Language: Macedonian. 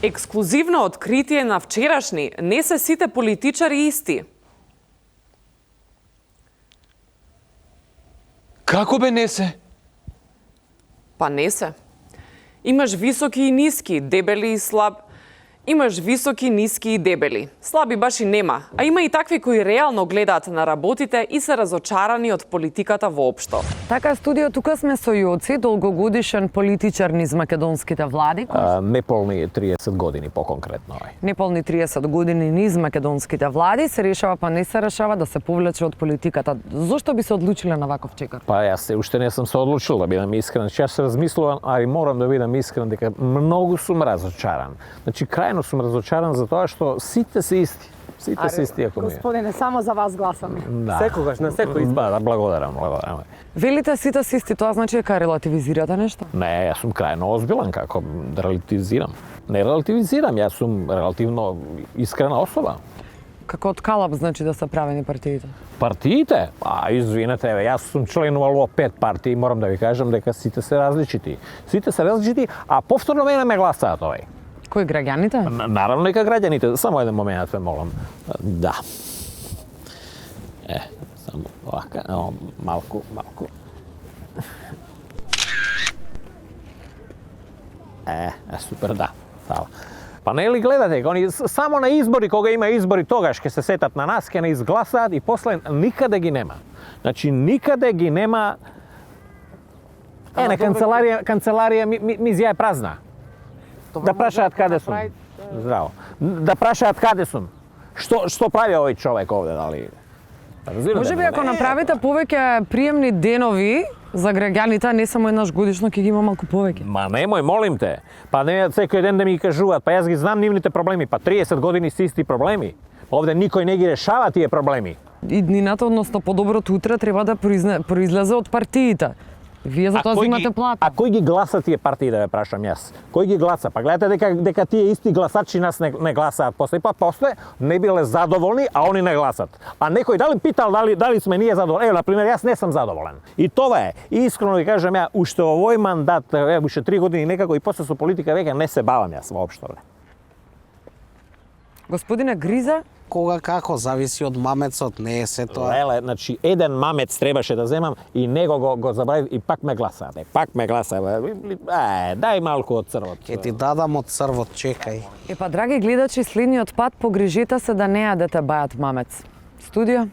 Ексклузивно откритие на вчерашни, не се сите политичари исти. Како бе не се? Па не се. Имаш високи и ниски, дебели и слаб. Имаш високи, ниски и дебели. Слаби баш и нема, а има и такви кои реално гледаат на работите и се разочарани од политиката воопшто. Така, студио, тука сме со Јоци, долгогодишен политичар низ македонските влади. Неполни 30 години по-конкретно. Неполни 30 години низ македонските влади, се решава па не се решава да се повлече од политиката. Зошто би се одлучиле на ваков чекор? Па јас уште не сум се одлучил да бидам искрен. Јас се размислувам, али морам да бидам искрен дека многу сум разочаран. Значи крајно сум разочаран за тоа што сите се исти. Сите се исти ако ми. Господине, само за вас гласаме. Да. Секогаш, на секој избор. Да, благодарам. Велите сите се исти, тоа значи дека релативизирате нешто? Не, јас сум крајно озбилен, како да релативизирам. Не релативизирам, јас сум релативно искрена особа. Како од калап значи да се правени партиите? Партиите? Извинете, јас сум членувал во 5 партии, морам да ви кажам дека сите се различити. Сите се различити, а повторно мене ме гласаат овој. Кои граѓаните? Наравно дека граѓаните, само еден момент ве молам. Да. Само вака, малку. Супер, да. Фала. Па нели гледате, они само на избори, кога има избори, тогаш ќе се сетат на нас, ќе не изгласаат и после никаде ги нема. Значи никаде ги нема. На канцеларија ми зија е празна. Да прашаат каде сум. Здраво. Да прашаат каде сум. Што прави овој човек овде, дали? Може би ако направите повеќе приемни денови за граѓаните, не само еднаш годишно, ќе ги има малку повеќе. Ма немој, молим те. Па не секој ден да ми кажуваат, па јас ги знам нивните проблеми, па 30 години се исти проблеми. Овде никој не ги решава тие проблеми. Иднината, односно по-доброто утре, треба да произлезе од партиите. Вие за тоа зимате плата. А кој ги гласа тие партии, да ве прашам јас? Кој ги гласа? Па гледате дека тие исти гласачи нас не гласаат после, па после не биле задоволни, а они не гласат. А некој дали питал дали сме ние задоволни? На пример, јас не сум задоволен. И тоа е. И искрено ви кажам ја, уште овој мандат, уште 3 години некако и после со политика веќе не се бавам јас воопшто. Господине Гриза, кога како зависи од мамецот, не е се тоа. Леле, значи еден мамец требаше да земам и него го забравив и пак ме гласаат. Пак ме гласаат. Дај малку од црвот. Ќе ти дадам од црвот, чекај. Па драги гледачи, следниот пат погрижете се да не јадете бајат мамец. Студио.